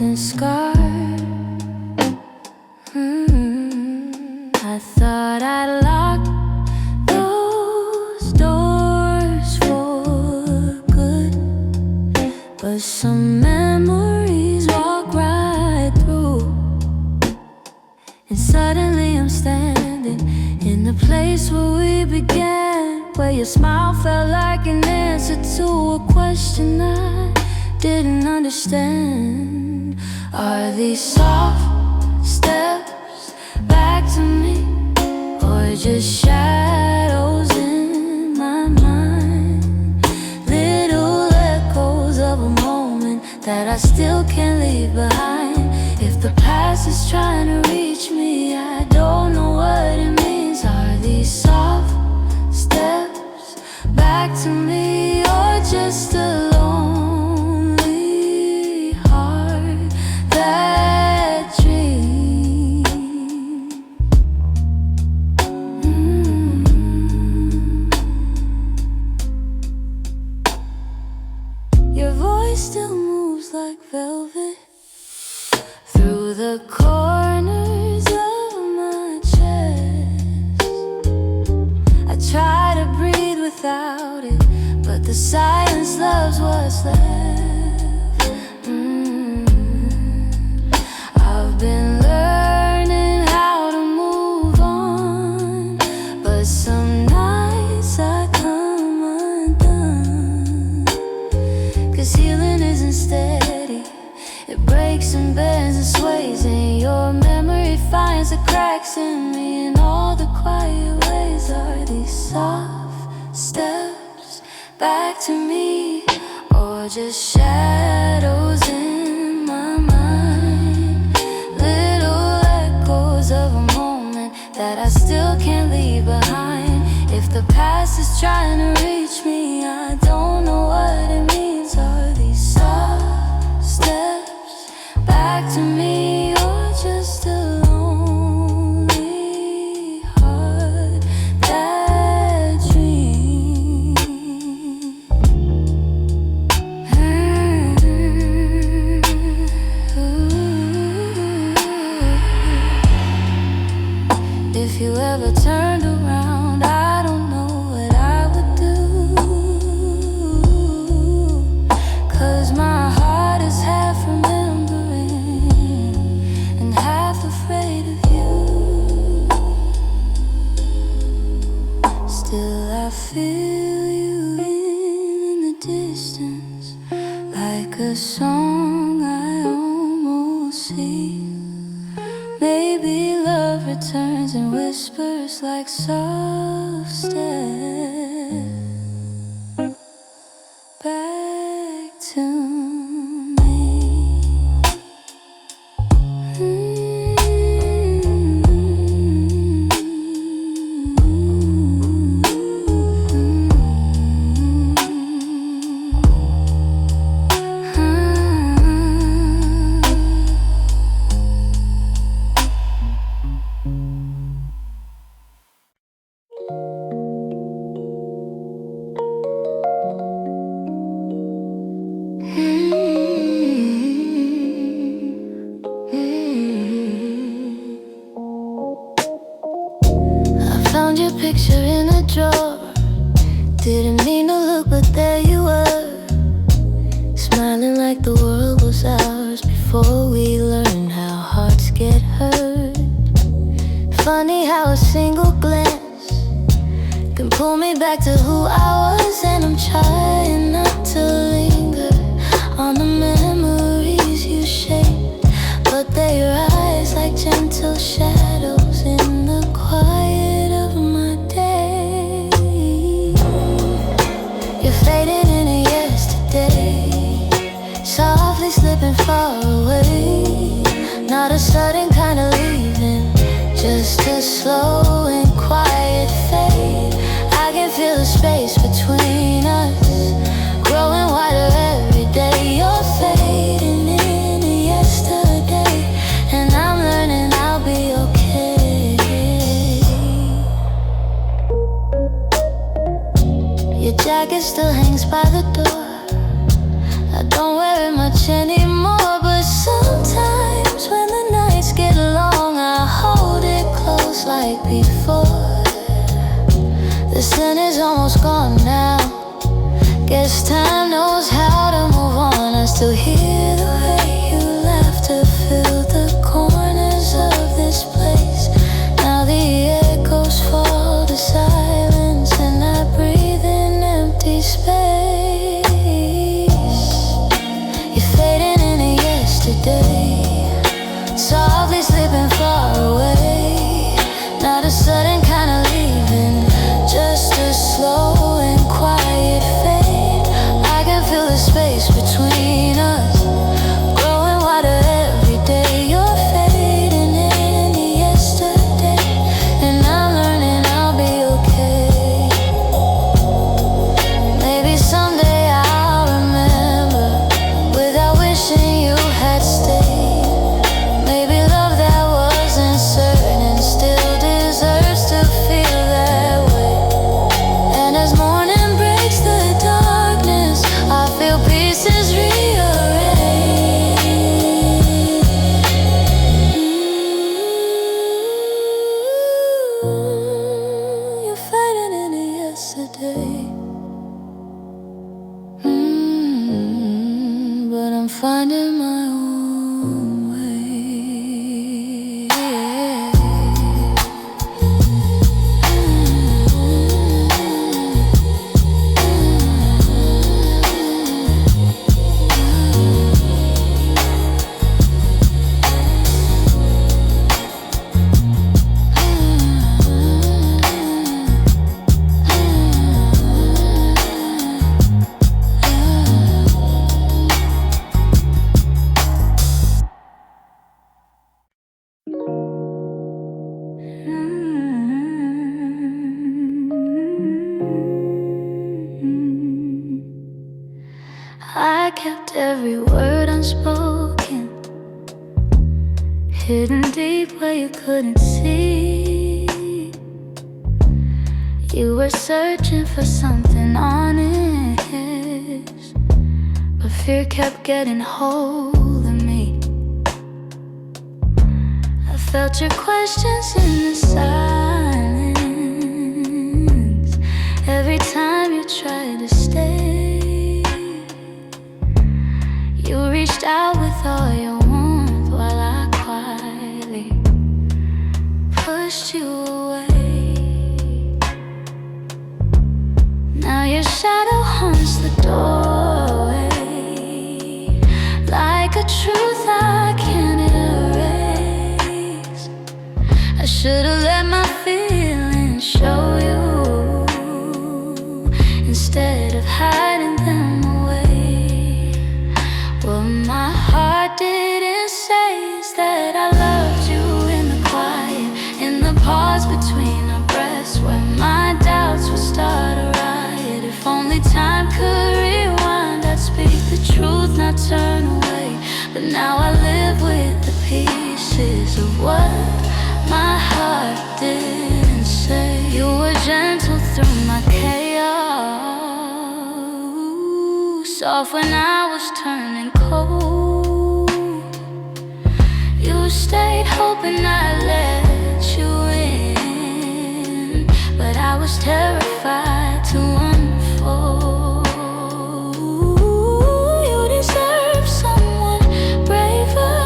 been scarred. I thought I'd lock those doors for good, but some memories walk right through. And suddenly I'm standing in the place where we began, where your smile felt like an answer to a question I didn't understand. Are these soft steps back to me, or just shadows in my mind? Little echoes of a moment that I still can't leave behind. If the past is trying to reach me, I don't know what it means. Are these soft steps back to me, or just a lonely heart that dreams? Your voice still moves like velvet through the corners of my chest. I try to breathe without it, but the silence loves what's left. I've been learning how to move on, but some nights I come undone. 'Cause healing isn't steady, it breaks and bends and sways, and your memory finds the cracks in me. In all the quiet ways, are these soft steps back to me, or just shadows in my mind? Little echoes of a moment that I still can't leave behind. If the past is trying to reach me, I don't know what it means. Are these soft steps back to me, or just a lonely heart that dreams? If you ever turned around, I don't know what I would do. 'Cause my heart is half remembering and half afraid of you. Still I feel you in the distance, like a song I almost see. Maybe love returns and whispers like soft steps back to me. Found your picture in a drawer. Didn't mean to look, but there you were, smiling like the world was ours before we learned how hearts get hurt. Funny how a single glance can pull me back to who I was, and I'm trying not to linger on the memories you shaped, but they rise like gentle shadows in the quiet of my day. You're fading into yesterday, softly slipping far away. Not a sudden kind of leaving, just a slow and quiet fade. I can feel the space between us growing wider every day. You're fading into yesterday, and I'm learning I'll be okay. Your jacket still hangs by the door. I don't wear it much anymore, but some like before. The sun is almost gone now. Guess time knows how to move on. I still hear the way you laugh to fill the corners of this place. Now the echoes fall to silence, and I breathe in empty space. You're fading into yesterday, softly slipping far away. Not a sudden kind of leaving, just a slow and quiet fade. I can feel the space between us growing wider every day. You're fading into yesterday, and I'm learning I'll be okay. Maybe someday I'll remember without wishing you had stayed. Maybe love that wasn't certain still deserves to feel that way. And as morning breaks the darkness, I feel pieces rearranged. You're fading into yesterday, but I'm finding my own way. I kept every word unspoken, hidden deep where you couldn't see. You were searching for something honest, but fear kept getting hold of me. I felt your questions in the silence every time you tried to stay. You reached out with all your warmth while I quietly pushed you away. Now your shadow haunts the doorway, like a truth I can't erase. I should've let my feelings show you instead of hiding them away. What my heart didn't say is that I loved you in the quiet, in the pause between our breaths, where my doubts would start a riot. If only time could rewind, I'd speak the truth, not turn away. But now I live with the pieces of what my heart didn't say. You were gentle through my chaos, soft when I was turning cold. You stayed hoping I'd let you in, but I was terrified to unfold. You deserve someone braver,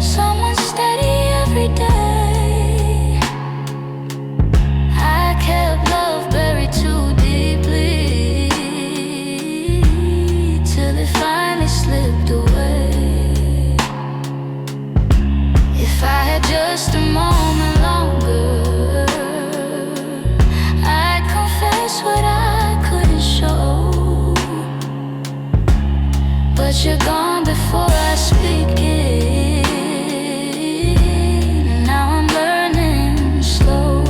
someone steady every day. I kept love buried too deeply till it finally slipped away. If I had just a moment longer, I'd confess what I couldn't show. But you're gone before I speak it, and now I'm learning slow.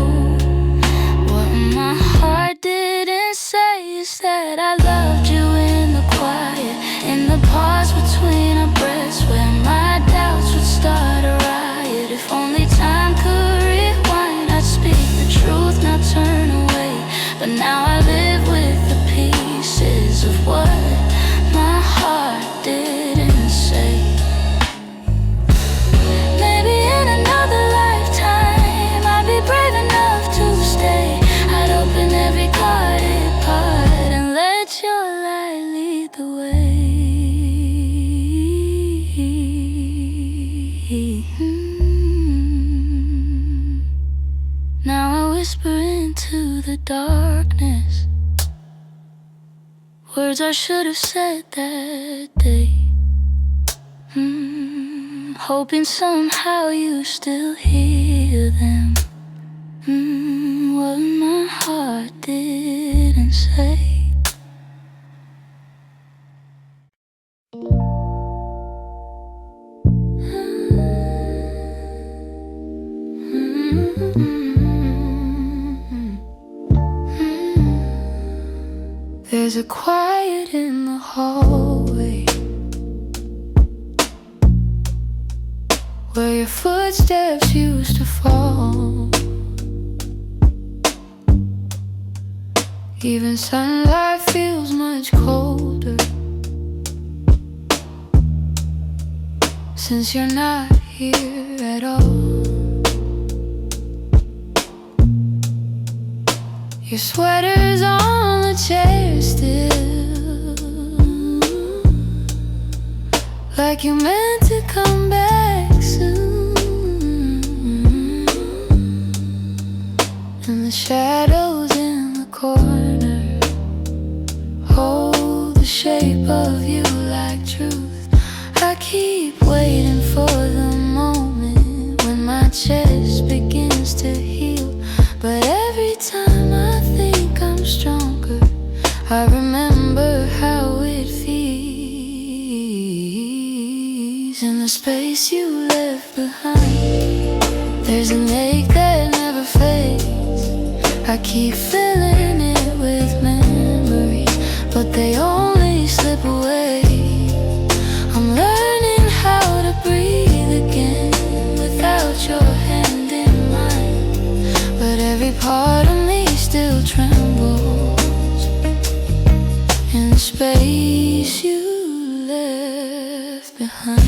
What my heart didn't say is that I loved you in the quiet, in the pause between our breaths, where my doubts would start a riot. If only time could rewind, I'd speak the truth, not turn away. But now I live with the pieces of what my heart didn't say. Maybe in another lifetime darkness. Words I should have said that day. Hoping somehow you still hear them. What my heart didn't say. There's a quiet in the hallway where your footsteps used to fall. Even sunlight feels much colder since you're not here at all. Your sweater's on the chair still, like you meant to come back soon. And the shadows in the corner hold the shape of you like truth. I keep waiting for the moment when my chest begins to heal. But every time I think I'm stronger, I remember how it feels. In the space you left behind, there's an ache that never fades. I keep filling it with memories, but they only slip away. I'm learning how to breathe again without your hand in mine, but every part of me still trembles in the space you left behind.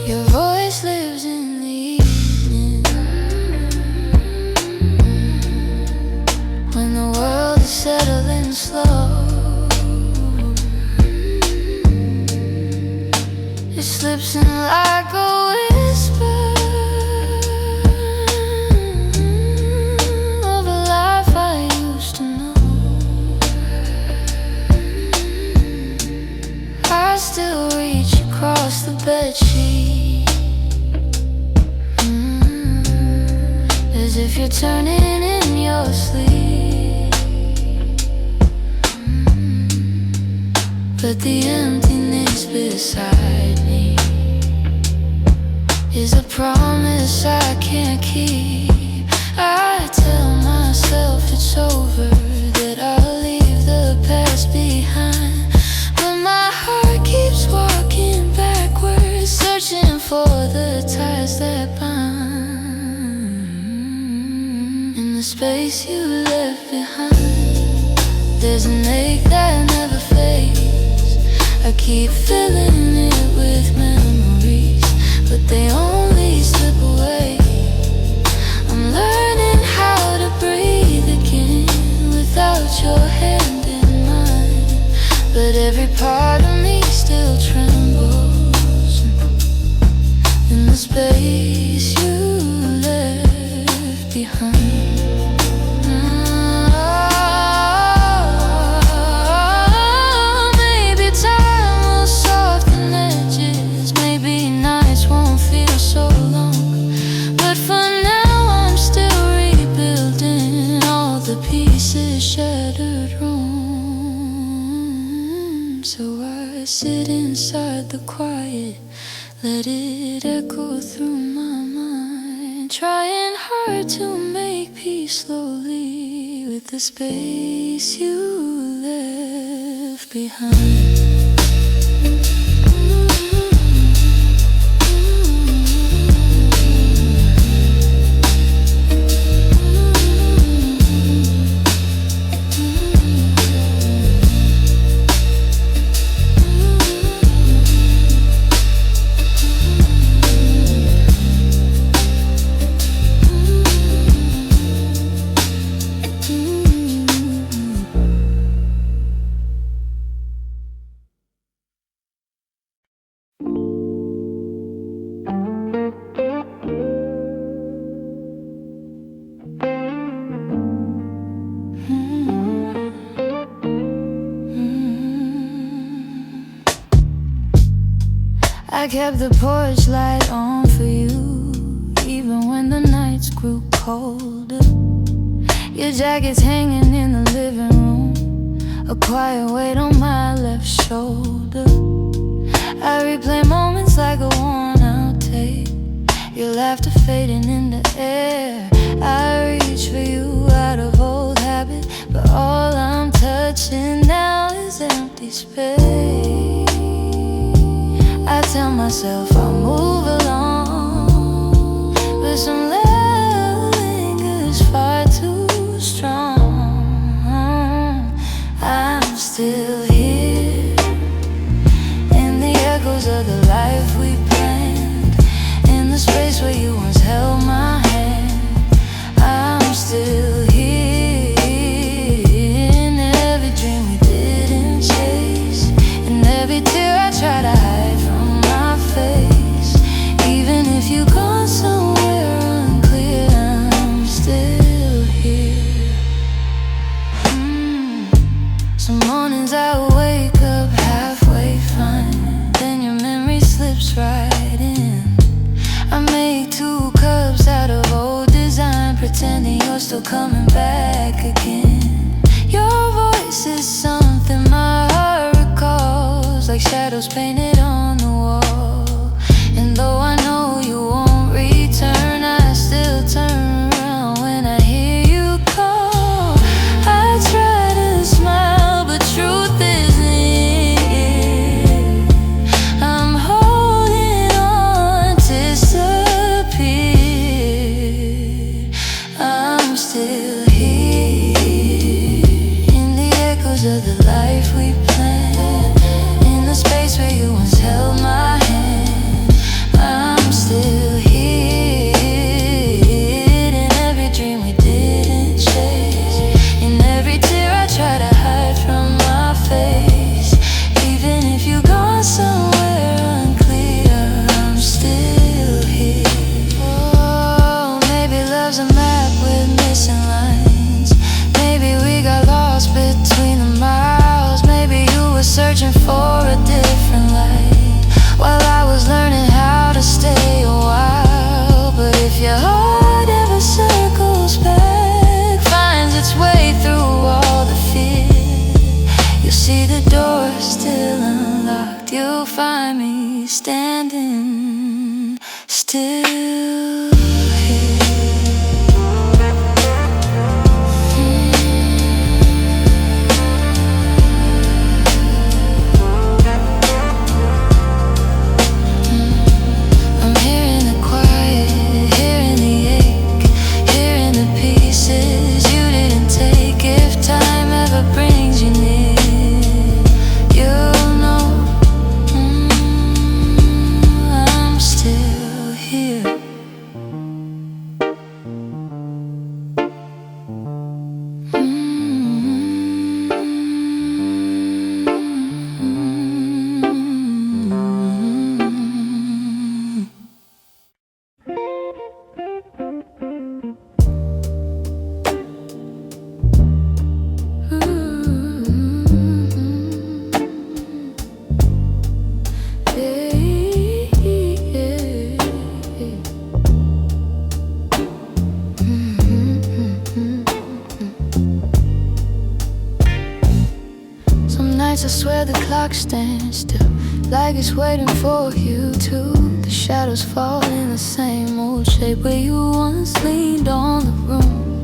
Your voice lives in the evening, when the world is settling slow. It slips in like a whisper of a life I used to know. I still reach across the bedsheet, as if you're turning in your sleep. But the emptiness beside me is a promise I can't keep. I tell myself it's over, that I'll leave the past behind, but my heart keeps walking backwards, searching for the ties that bind. In the space you left behind, there's an ache that never fades. I keep filling it with memories, but they only slip away. I'm learning how to breathe again without your hand in mine, but every part of me still trembles in the space you left behind. Shattered room, so I sit inside the quiet, let it echo through my mind, trying hard to make peace slowly with the space you left behind. I kept the porch light on for you, even when the nights grew colder. Your jacket's hanging in the living room, a quiet weight on my left shoulder. I replay moments like a worn-out tape, your laughter fading in the air. I reach for you out of old habit, but all I'm touching now is empty space. I tell myself I'll move along, but some love lingers far too strong. I'm still here in the echoes of the life we planned, in the space where you once held my hand. I'm still here in every dream we didn't chase, in every tear I try to hide from my face. Even if you've gone somewhere unclear, I'm still here. Some mornings I wake up halfway fine, then your memory slips right in. I make 2 cups out of old design, pretending you're still coming back again. Your voice is something my heart recalls, like shadows painted on the wall. And though I know you won't return, I still turn around when I hear you call. I try to smile, but truth isn't it. I'm holding on to disappear. I'm still here in the echoes of the life we planned, in the space where you once held my hand. I'm still here in every dream we didn't chase, in every tear I try to hide from my face. Even if you've gone somewhere unclear, I'm still here. Oh, maybe love's a map with missing lines. Maybe we got lost between the miles. Maybe you were searching for a different light, while I was learning how to stay a while. But if your heart ever circles back, finds its way through all the fear, you'll see the door still unlocked. You'll find me standing still here. I'm hearing the quiet, hearing the ache, hearing the pieces you didn't take. If time ever brings you near, you'll know I'm still here. Some nights I swear the clock stands still, like it's waiting for you too. The shadows fall in the same old shape where you once leaned on the room.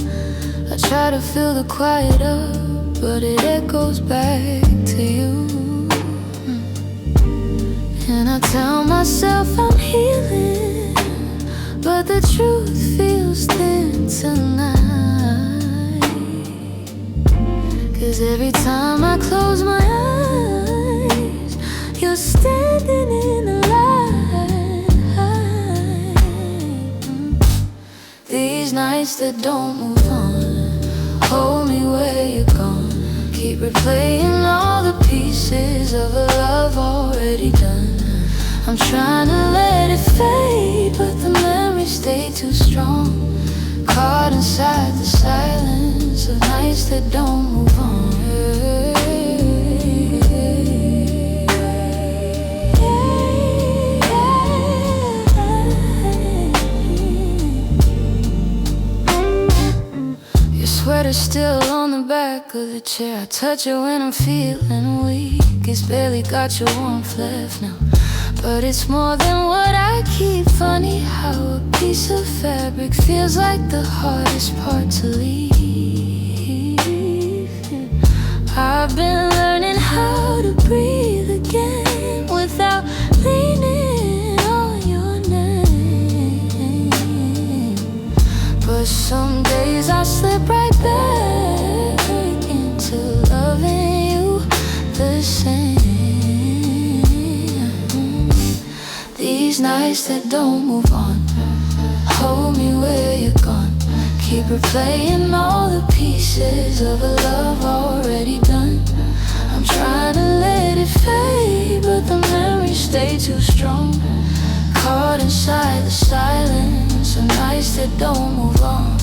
I try to fill the quiet up, but it echoes back to you. And I tell myself I'm healing, but the truth feels thin tonight. 'Cause every time I close my eyes, you're standing in the light. These nights that don't move on, hold me where you're gone. Keep replaying all the pieces of a love already done. I'm trying to let it fade, but the memories stay too strong. Caught inside the silence of nights that don't move on. sweater still on the back of the chair. I touch it when I'm feeling weak. It's barely got your warmth left now, but it's more than what I keep. Funny how a piece of fabric feels like the hardest part to leave. I've been learning how to breathe again without leaning on your name. But some days I slip right back into loving you the same. These nights that don't move on, hold me where you're gone. Keep replaying all the pieces of a love already done. I'm trying to let it fade, but the memories stay too strong. Caught inside the silence of nights that don't move on.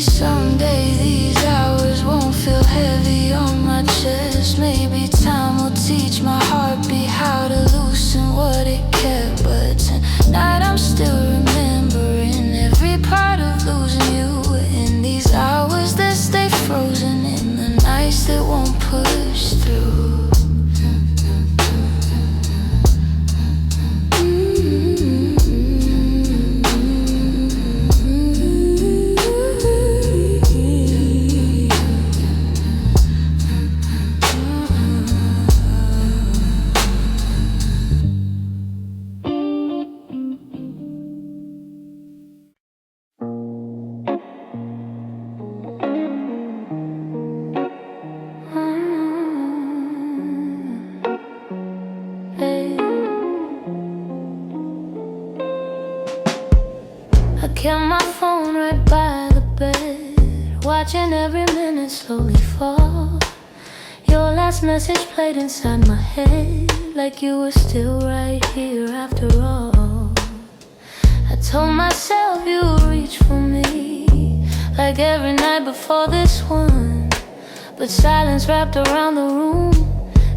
Someday these hours won't feel heavy on my chest. Maybe time will teach my heartbeat how to loosen what it kept. But tonight I'm still remembering every part of losing you. In these hours that stay frozen, in the nights that won't push through. I kept my phone right by the bed, watching every minute slowly fall. Your last message played inside my head, like you were still right here after all. I told myself you would reach for me, like every night before this one. But silence wrapped around the room,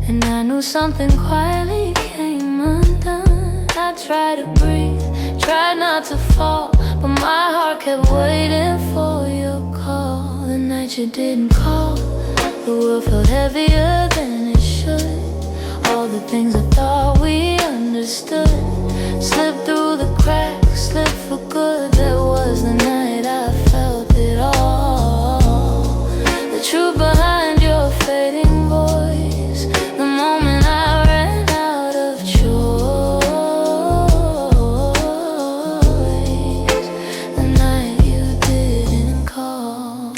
and I knew something quietly came undone. I tried to breathe, tried not to fall, but my heart kept waiting for your call. The night you didn't call, the world felt heavier than it should. All the things I thought we understood slipped through the cracks, slipped for good. That was the night I felt it all. The truth behind your fading voice, the moment I ran out of choice, the night you didn't call.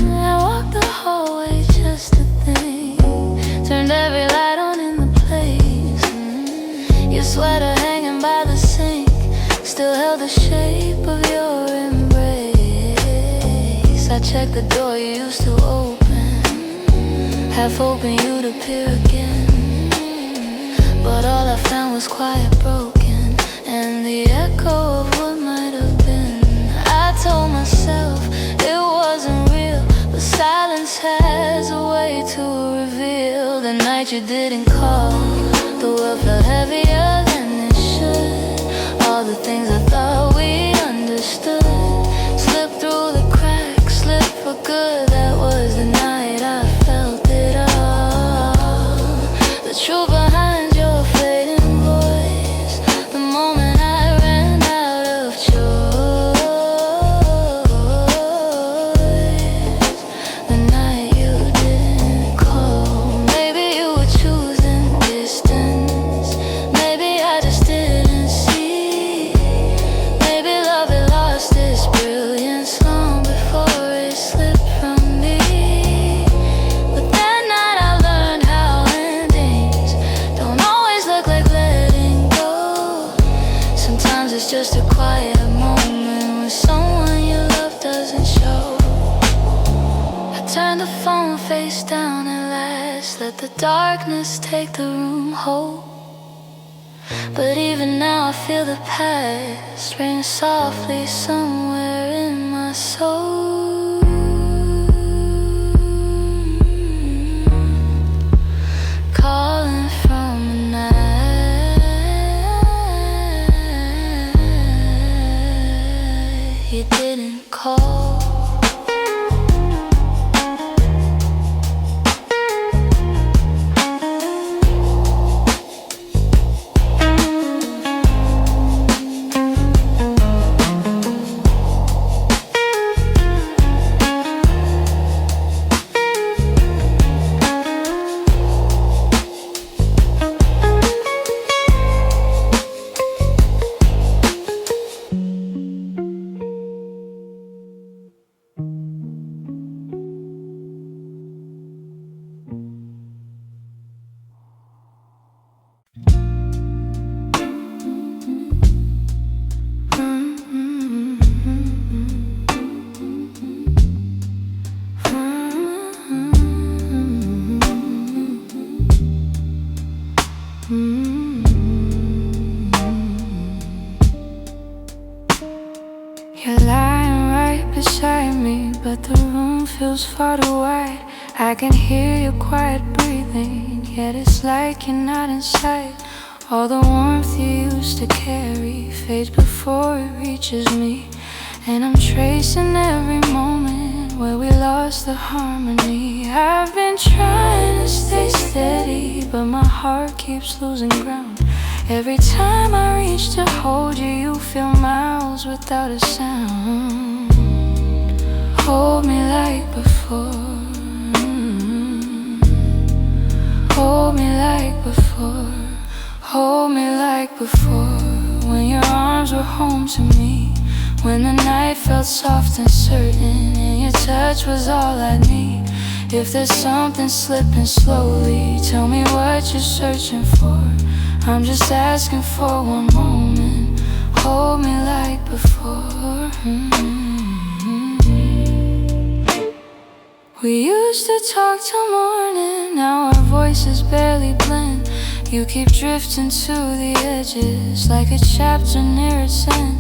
I walked the hallway just to think, turned every light on in the place. Your sweater hanging by the sink still held the shape of your embrace. I checked the door you used to open, half hoping you'd appear again. But all I found was quiet, broken, and the echo of what might have been. I told myself it wasn't real, but silence has a way to reveal. The night you didn't call, the world felt heavier than it should. All the things I thought we understood slipped through the cracks, slipped for good. That was the night I felt it all. The truth behind your fading voice, the moment I ran out of choice, the night you didn't call. Maybe you were choosing distance, maybe I just didn't see. Maybe love had lost its brilliance long before it slipped from me. But that night I learned how endings don't always look like letting go. Sometimes it's just a quiet moment when someone you love doesn't show. I turned the phone face down and laughed. rest, let the darkness take the room whole. But even now I feel the past rain softly somewhere in my soul. Calling from the night you didn't call. You're lying right beside me, but the room feels far too wide. I can hear your quiet breathing, yet it's like you're not inside. All the warmth you used to carry fades before it reaches me, and I'm tracing every moment where we lost the harmony. I've been trying to stay steady, but my heart keeps losing ground. Every time I reach to hold you, you feel miles without a sound. Hold me like before. Hold me like before. Hold me like before. When your arms were home to me, when the night felt soft and certain, and your touch was all I need. If there's something slipping slowly, tell me what you're searching for. I'm just asking for one moment. Hold me like before. We used to talk till morning, now our voices barely blend. You keep drifting to the edges like a chapter near its end,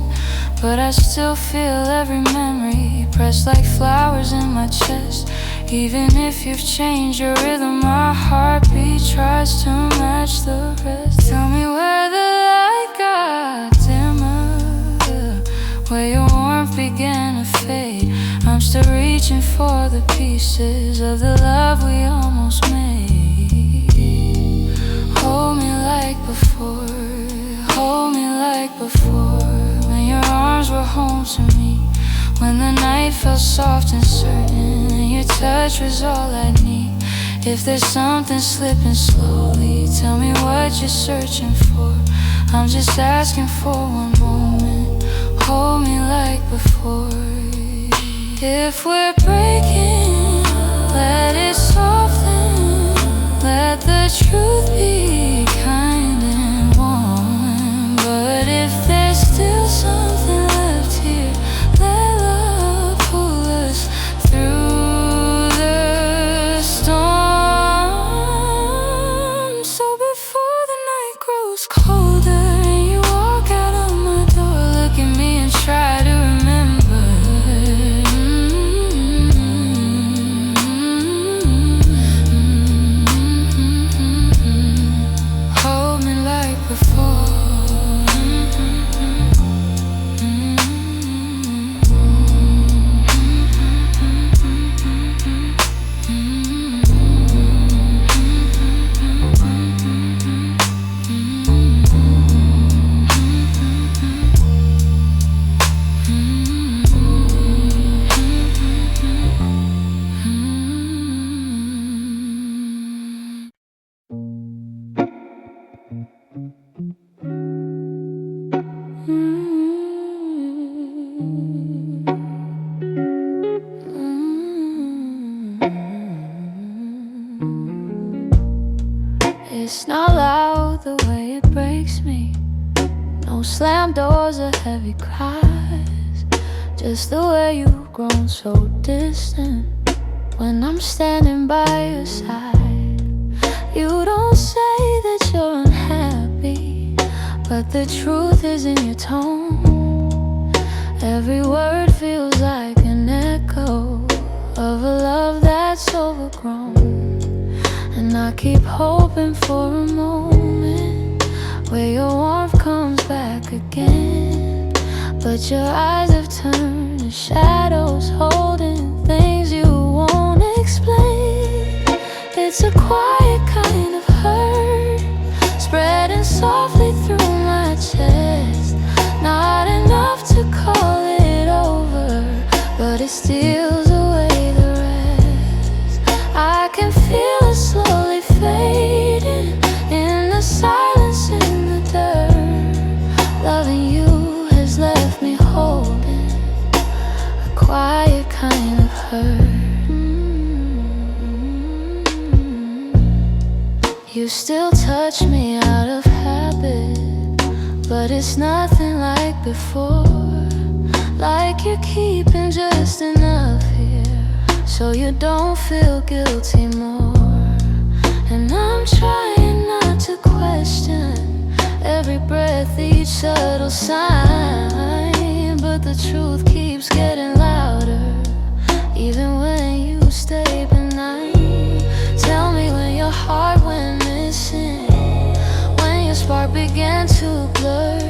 but I still feel every memory pressed like flowers in my chest. Even if you've changed your rhythm, my heartbeat tries to match the rest. Tell me where the light got dimmer, where your warmth began to fade. I'm still reaching for the pieces of the love we almost made. Hold me like before. Hold me like before. When your arms were home to me, when the night felt soft and certain, and your touch was all I need. If there's something slipping slowly, tell me what you're searching for. I'm just asking for one moment. Hold me like before. If we're breaking, let it soften. Let the truth be kind and warm. But if there's still something left here, let love pull us through the storm. So before the night grows colder and you walk out of my door, look at me and try to remember. Hold me like before. It's not loud the way it breaks me. No slam doors or heavy cries. Just the way you've grown so distant when I'm standing by your side. You don't say that you're unhappy, but the truth is in your tone. Every word feels like an echo of a love that's overgrown. And I keep hoping for a moment where your warmth comes back again. But your eyes have turned to shadows, holding things you won't explain. It's a quiet kind of hurt, spreading softly through my chest. Not enough to call it over, but it steals away the rest. I can feel it slowly fading in the silence, in the dirt. Loving you has left me holding a quiet kind of hurt. You still touch me out of habit, but it's nothing like before. Like you're keeping just enough here so you don't feel guilty more. And I'm trying not to question every breath, each subtle sign, but the truth keeps getting louder even when you stay benign. Tell me when your heart went missing, when your spark began to blur.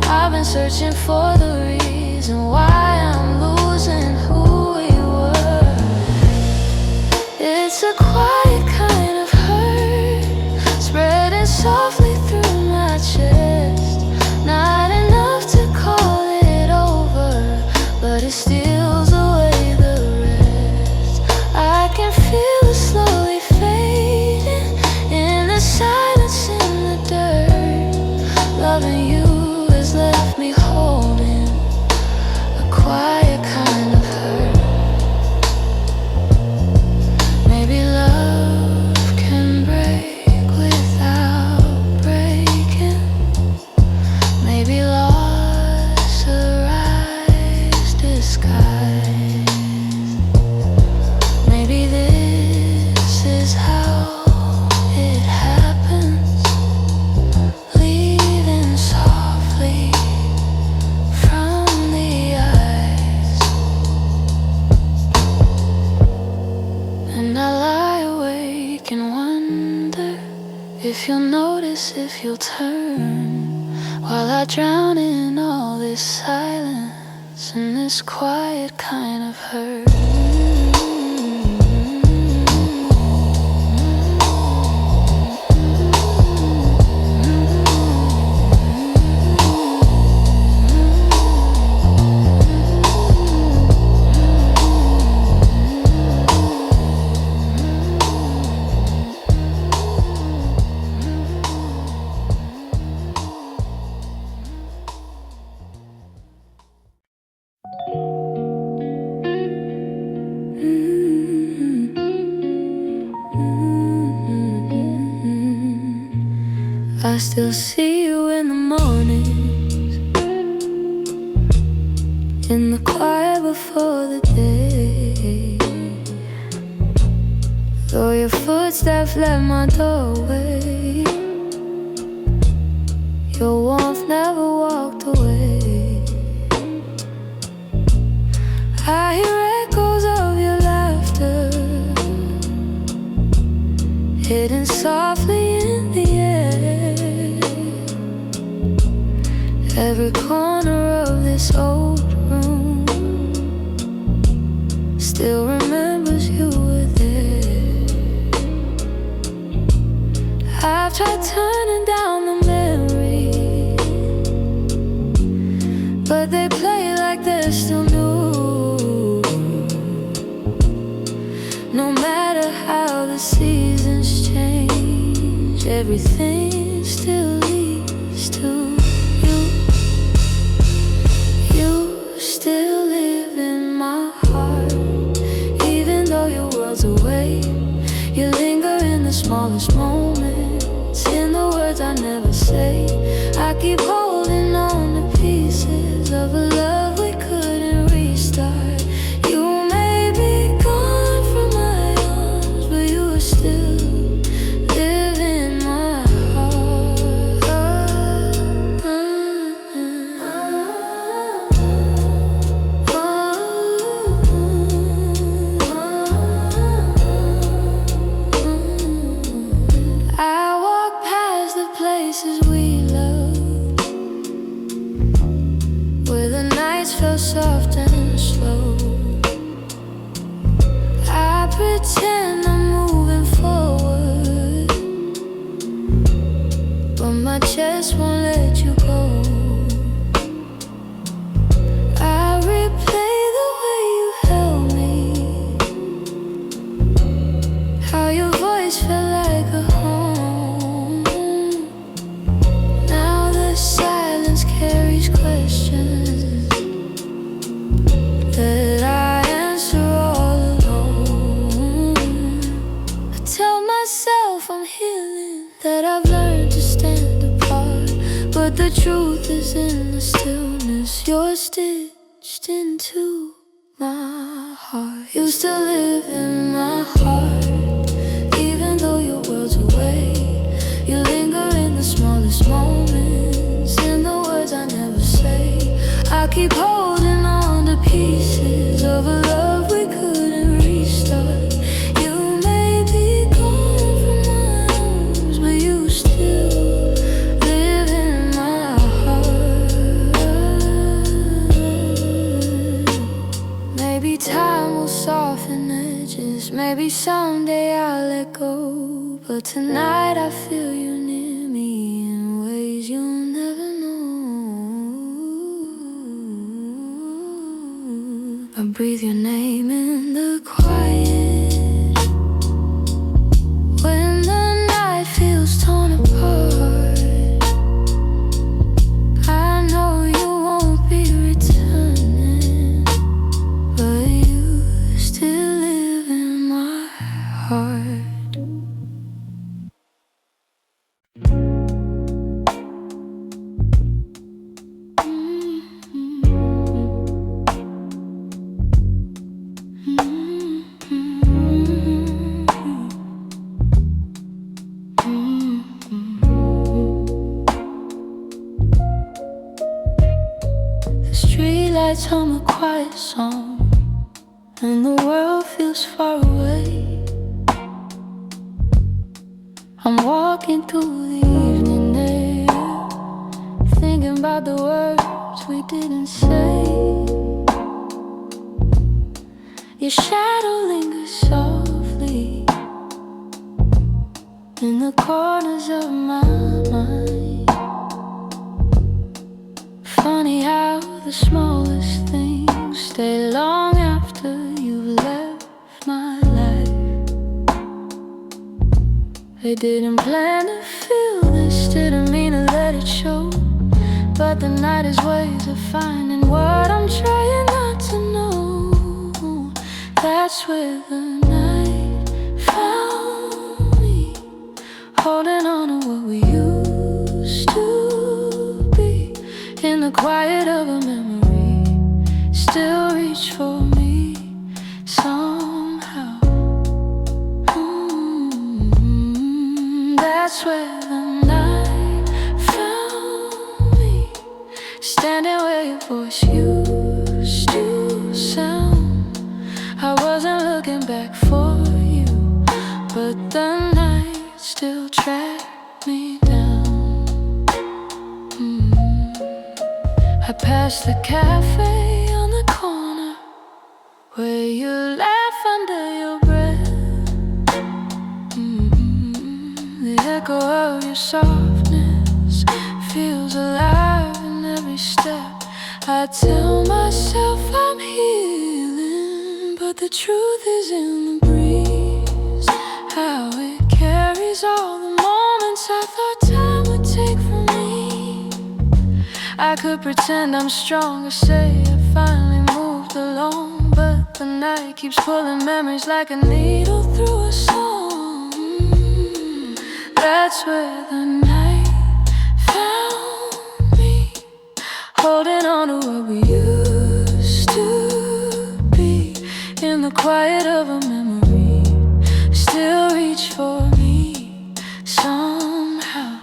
I've been searching for the reason why I'm losing who we were. It's a quiet kind of hurt, spreading softly through my chest. Not enough to call it over, but it steals away the rest. I can feel it slowly fading in the silence, in the dirt. Loving you has left me holding a quiet kind of hurt. Maybe love can break without breaking. Maybe loss arrives disguised. Maybe this is how it happens, leaving softly from the eyes. And I lie awake and wonder if you'll notice, if you'll turn, while I drown in all this silence and this quiet kind of hurt. I still see you in the mornings, in the quiet before the day. Though your footsteps left my doorway, your warmth never walked away. I hear echoes of your laughter, hidden softly in the air. Every corner of this old room still remembers you were there. I've tried turning down the memories, but they play like they're still new. No matter how the seasons change, everything still leads to you. You still live in my heart, even though your world's away. You linger in the smallest moments, in the words I never say. I keep holding on to pieces of a love we couldn't restart. You may be gone from my arms, but you are still nights felt like a home. Now the silence carries questions that I answer all alone. I tell myself I'm healing, that I've learned to stand apart, but the truth is in the stillness. You're stitched into my heart. You still live in my heart, even though your world's away. You linger in the smallest moments, in the words I never say. I keep holding on to pieces of a love we couldn't restart. You may be gone from my arms, but you still live in my heart. Maybe time will soften edges, maybe someday I'll let go, but tonight I feel you near me in ways you'll never know. I breathe your name in the quiet, when the night feels torn apart. I know you won't be returning, but you still live in my heart. Streetlights hum a quiet song, and the world feels far away. I'm walking through the evening air, thinking about the words we didn't say. Your shadow lingers softly in the corners of my mind. Funny how the smallest things stay long after you've left my life. They didn't plan to feel this, didn't mean to let it show, but the night is ways of finding what I'm trying not to know. That's where the night found me, holding on to what we used to be. In the quiet of a memory, still reach for me somehow. That's where the night found me, standing where your voice used to sound. I wasn't looking back for you, but the night still tracked me down. I passed the cafe on the corner where you laugh under your breath. The echo of your softness feels alive in every step. I tell myself I'm healing, but the truth is in the breeze, how it carries all the moments I thought time would take from me. I could pretend I'm strong or say I finally moved along, but the night keeps pulling memories like a needle through a song. That's where the night found me, holding on to what we used to be. In the quiet of a memory, still reach for me somehow.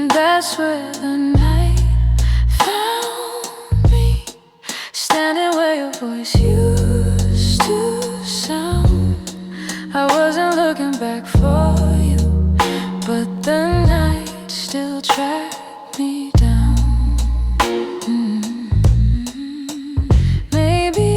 That's where the night found me, standing where your voice used to sound. I wasn't looking back for you, but the night still tracked me down. Maybe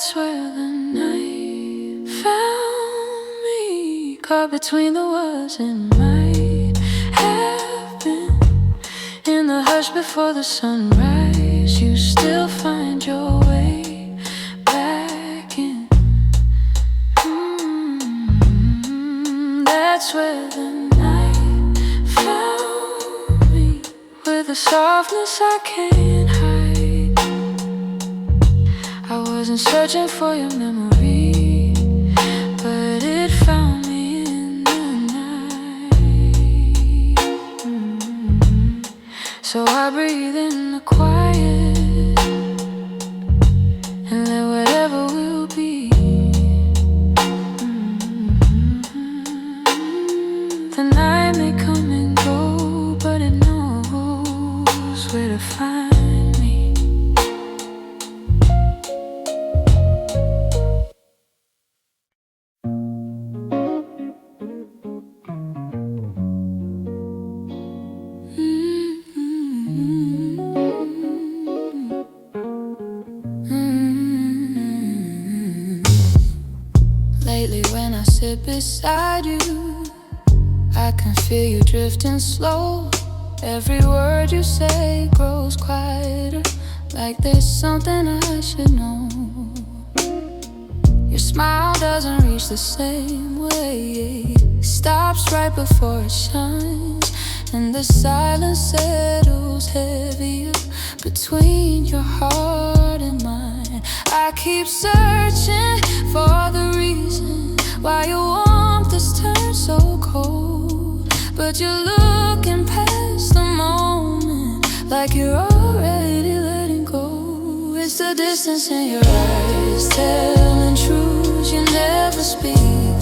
That's where the night found me, caught between the was and might have been. In the hush before the sunrise, you still find your way back in. That's where the night found me, with a softness I can't hide. I wasn't searching for your memory, but it found me in the night. So I breathe in the quiet and let whatever will be. The night may come and go, but it knows where to find me. Lately when I sit beside you, I can feel you drifting slow. Every word you say grows quieter, like there's something I should know. Your smile doesn't reach the same way, stops right before it shines, and the silence settles heavier between your heart and mine. I keep searching for the reason why your warmth has turned so cold, but you're looking past the moment, like you're already letting go. It's the distance in your eyes, telling truths you never speak,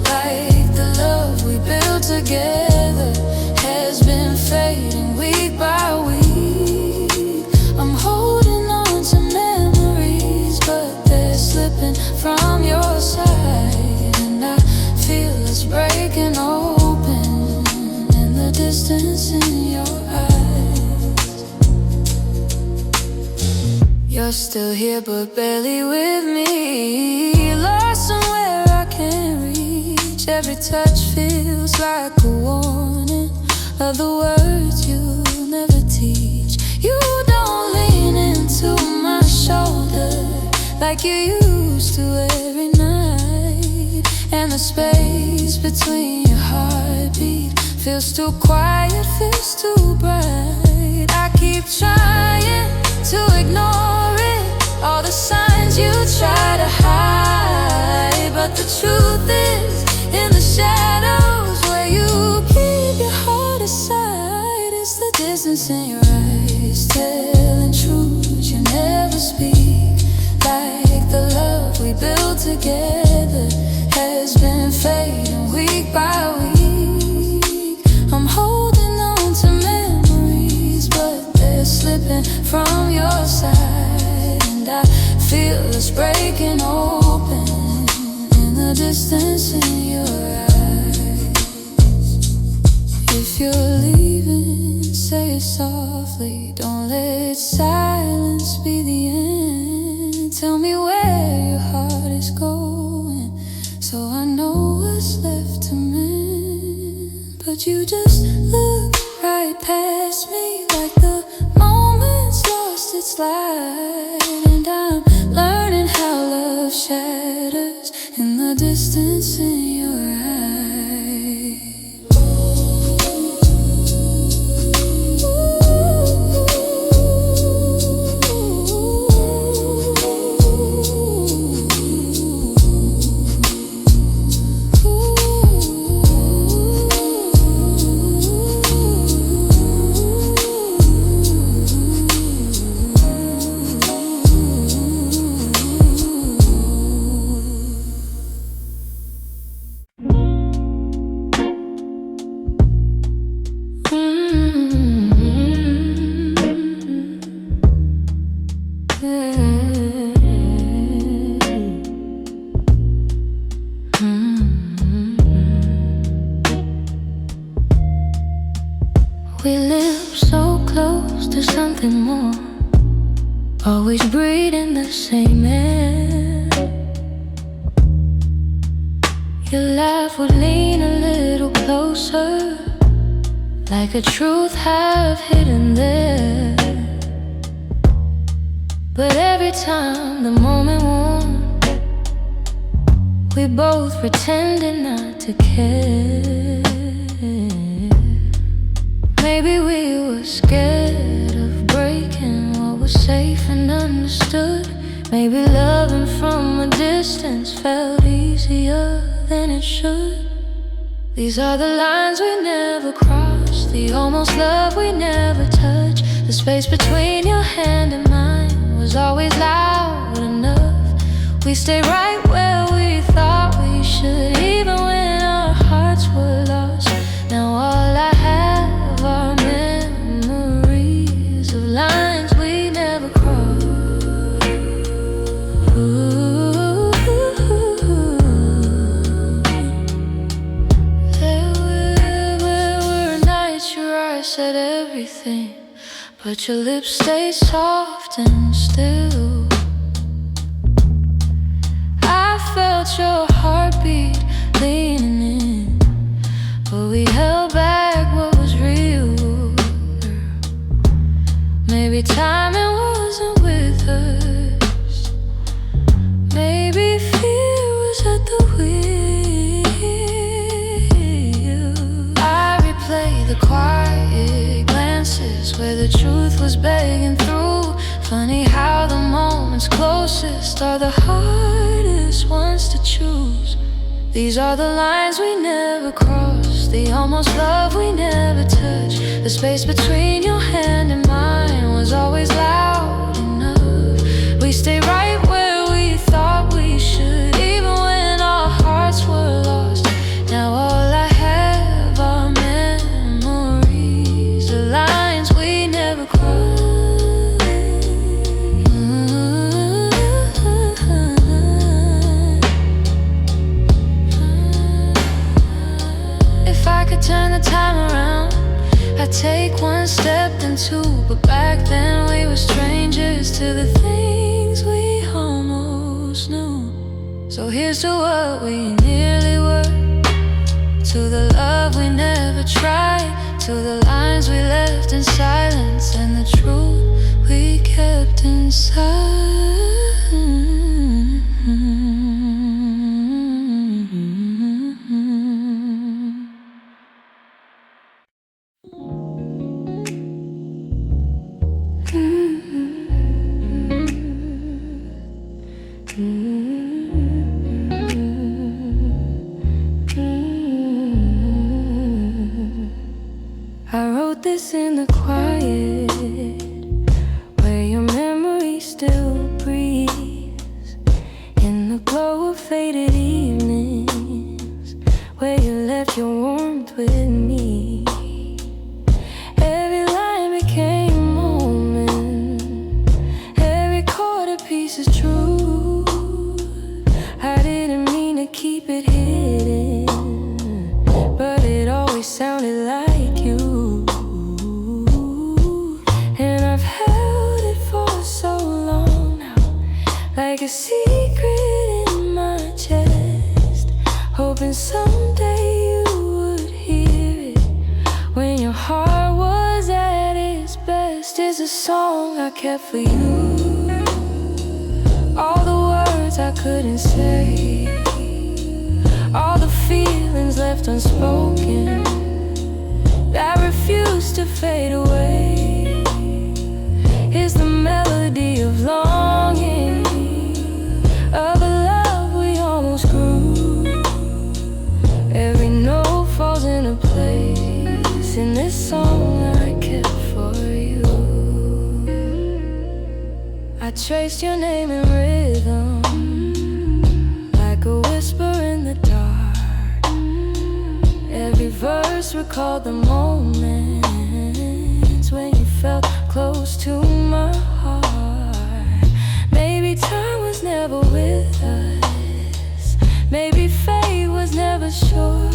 like the love we built together has been fading week by week. I'm holding on to memories, but they're slipping from your side, and I feel it's breaking open in the distance in your eyes. You're still here but barely with me, lost somewhere I can't reach. Every touch feels like a warning of the words you'll never teach. You don't lean into my shoulder like you used to every night, and the space between your heartbeat feels too quiet, feels too bright. I keep trying to ignore it, all the signs you try to hide, but the truth is in the shadows where you keep your heart aside. It's the distance in your eyes, telling truths you never speak, like the love we built together has been fading week by week. I'm holding on to memories, but they're slipping from your side, and I feel it's breaking open in the distance in your eyes. If you're leaving, say it softly, don't let silence be the end. Tell me where your heart is going, so I know what's left to mend. But you just look right past me, like the moment's lost its light, and I'm learning how love shatters in the distance in your eyes. We live so close to something more, always breathing the same air. Your laugh would lean a little closer, like a truth half hidden there. But every time the moment won, we both pretended not to care. Maybe we were scared of breaking what was safe and understood. Maybe loving from a distance felt easier than it should. These are the lines we never crossed, the almost love we never touched. The space between your hand and mine was always loud enough. We stayed right where we thought we should, even when our hearts were lost. Now all I have are memories of lines we never crossed. Said everything, but your lips stay soft and still. I felt your heartbeat leaning in, but we held back what was real. Maybe timing wasn't with us. Maybe fear was at the wheel. I replay the quiet where the truth was begging through. Funny how the moments closest are the hardest ones to choose. These are the lines we never crossed, the almost love we never touched. The space between your hand and mine was always loud enough. We stayed right where we thought we should, even when our hearts were lost. Now all I have are memories, the lines we never crossed. If I could turn the time around, I'd take one step then two. But back then we were strangers to the things we almost knew. So here's to what we nearly were, to the love we never tried, to the lines we left in silence, and the truth we kept inside. I wrote this in the quiet, where your memory still breathes, in the glow of faded evenings, where you left your warmth with me. Every line became a moment, every chord a piece of truth. I didn't mean to keep it hidden, but it always sounded like you. And I've held it for so long now, like a secret in my chest, hoping someday you would hear it when your heart was at its best. It's a song I kept for you, all the words I couldn't say, all the feelings left unspoken that refuse to fade away. Is the melody of longing, of a love we almost grew. Every note falls into place in this song I kept for you. I traced your name in rhythm, like a whisper in the dark. Every verse recalled the moments when you felt close to my heart. Maybe time was never with us, maybe fate was never sure,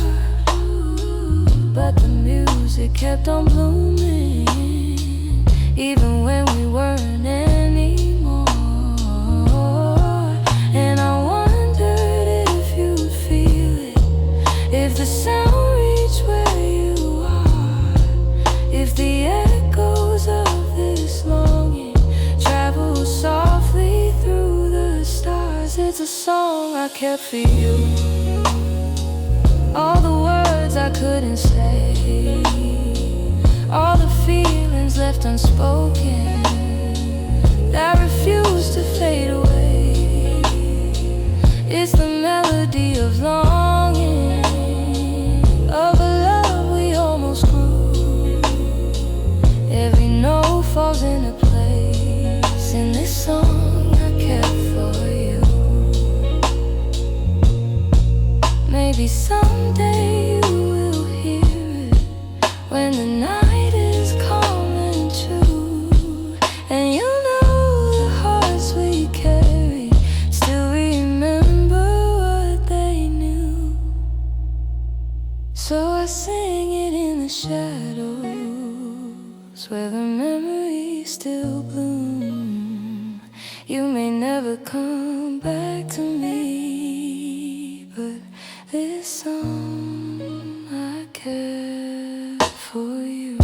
but the music kept on blooming, even when we weren't anymore. And I wondered if you'd feel it song I kept for you, all the words I couldn't say, all the feelings left unspoken that refuse to fade away. It's the melody of longing, of a love we almost grew. Every note falls into place in this song I kept for you. Maybe someday you will hear it when the night is calm and true, and you'll know the hearts we carry still remember what they knew. So I sing it in the shadows where the memories still bloom. You may never come back to me, but this song I kept for you.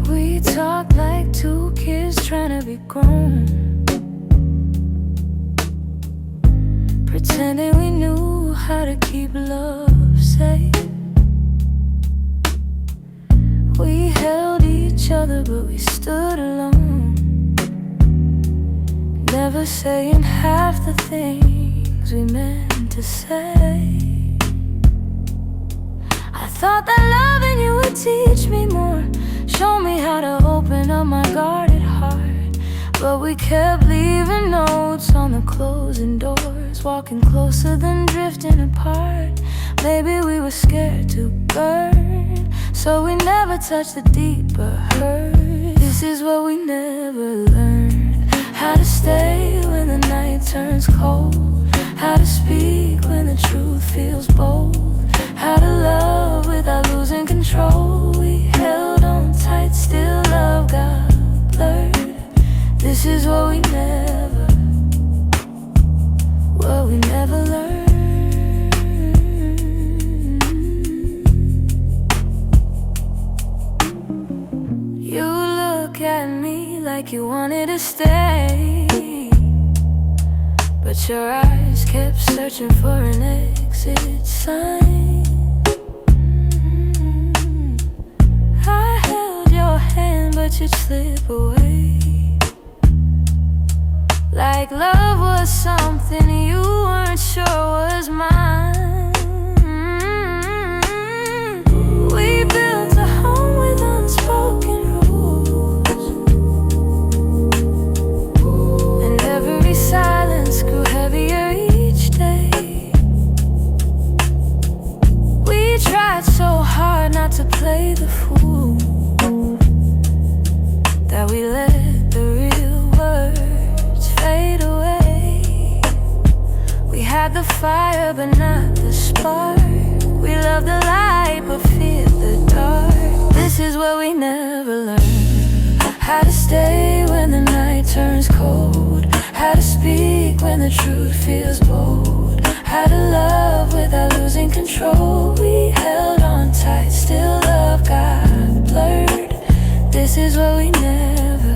We talk like two kids trying to be grown, pretending we knew how to keep love safe. We held each other but we stood alone, never saying half the things we meant to say. I thought that loving you would teach me more, show me how to open up my guarded heart. But we kept leaving notes on the closing doors, walking closer than drifting apart. Maybe we were scared to burn, so we never touched the deeper hurt. This is what we never learned: how to stay when the night turns cold, how to speak when the truth feels bold, how to love without losing control. We held on tight, still love got blurred. This is what we never learned. You look at me like you wanted to stay, but your eyes kept searching for an exit sign. I held your hand but you'd slip away, like love was something you weren't sure was mine. We built a home with unspoken rules, and every silence grew heavier each day. We tried so hard not to play the fool, that we let the real words fade away. We had the fire but not the spark, we loved the light but feared the dark. This is what we never learned: how to stay when the night turns cold, how to speak when the truth feels bold, how to love without losing control. We held on tight, still love got blurred. This is what we never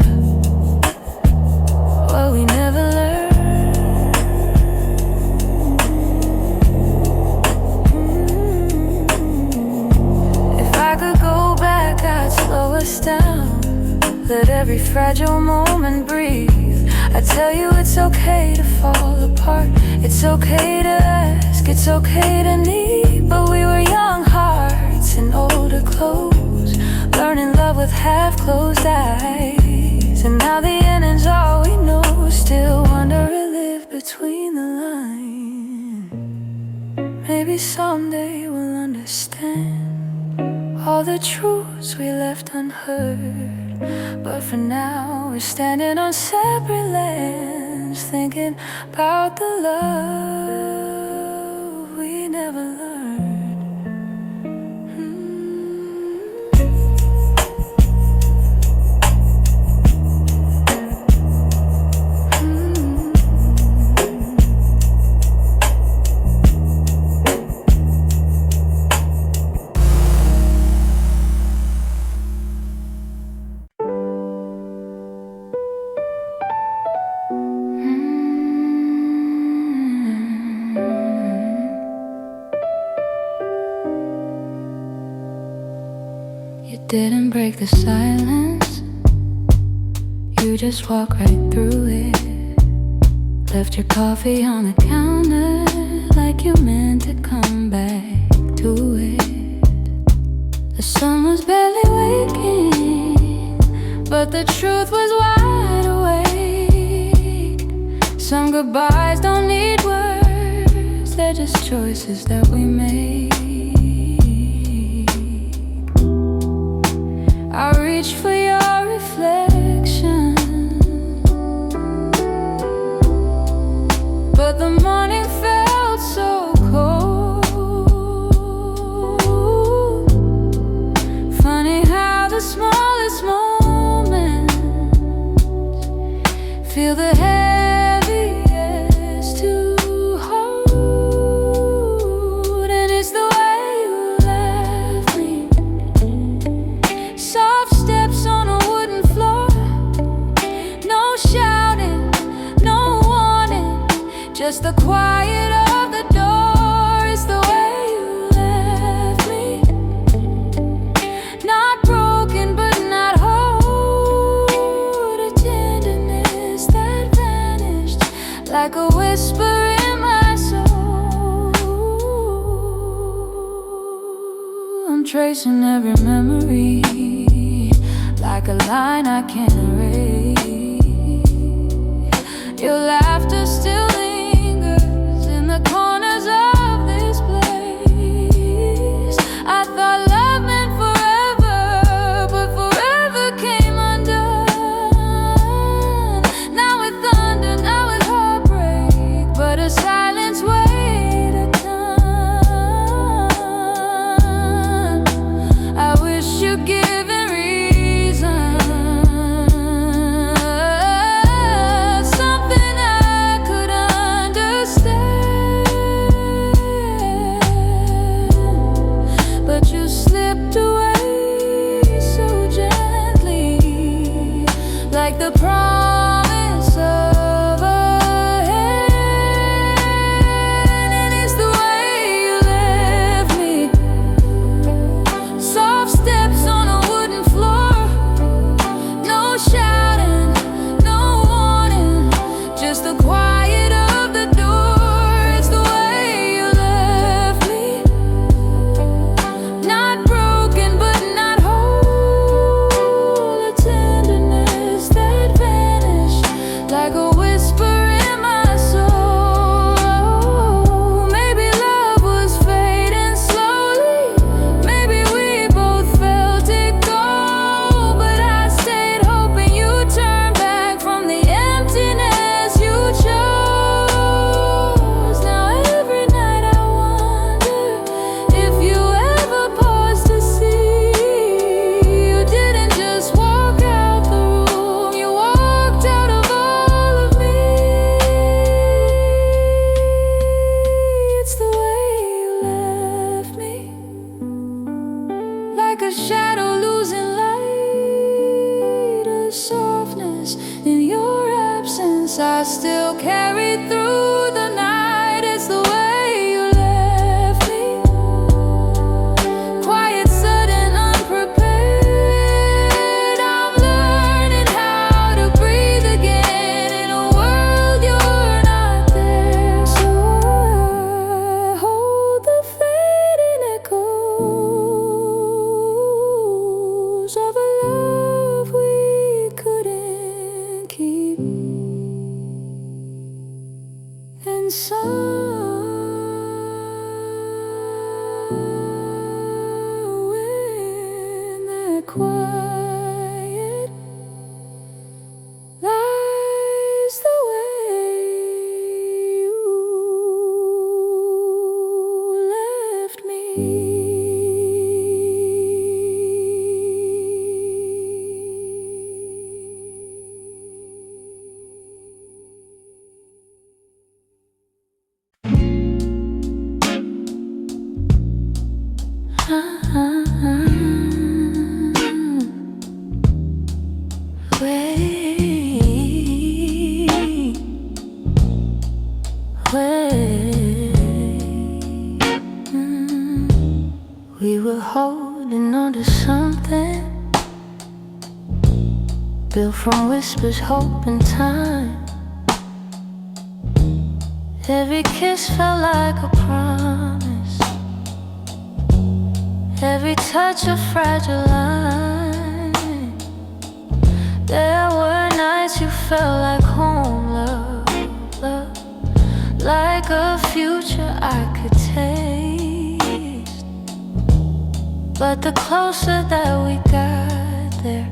learned. If I could go back, I'd slow us down, let every fragile moment breathe. I tell you it's okay to fall apart, it's okay to ask, it's okay to need. But we were young hearts in older clothes, learning love with half-closed eyes. And now the ending's all we know, still wonder or live between the lines. Maybe someday we'll understand all the truths we left unheard. But for now, we're standing on separate lands, thinking about the love we never learned. You didn't break the silence, you just walked right through it. Left your coffee on the counter like you meant to come back to it. The sun was barely waking, but the truth was wide awake. Some goodbyes don't need words, they're just choices that we make. I reach for your reflection, but the morning felt so cold. Funny how the smallest moments feel the heaviest to hold. And it's the way you left me, soft steps on a wooden floor, no shouting, no warning, just the quiet of the door. It's the way you left me, not broken but not whole. A tenderness that vanished like a whisper in my soul. I'm tracing every memory like a line I can't erase. Your laughter still lingers in the corners of this place. I thought love meant forever, but forever came undone. Now with thunder, now with heartbreak, but a silence weighed a ton. I wish you'd give it reason, something I could understand, but you slipped away so gently, like the promise of a hand. And it's the way you left me, soft steps on a wooden floor, no shouting, no warning, just the quiet of the door. It's the way you left me, not broken but not whole. A tenderness that vanished like a whisper in my soul. Maybe love was fading slowly, maybe we both felt it go, but I stayed hoping you'd turn back from the emptiness you chose. Now every night I wonder if you ever paused to see you didn't just walk out the room, you walked out of all of me. It's the way you left me, like a shadow losing light, a softness in your absence I still carried through the night. It's the way you left me, quiet, sudden, unprepared. I'm learning how to breathe again in a world you're not there. So I hold the fading echoes of a love we couldn't keep. And some built from whispers, hope, and time. Every kiss felt like a promise, every touch a fragile line. There were nights you felt like home, love, love, like a future I could taste. But the closer that we got there,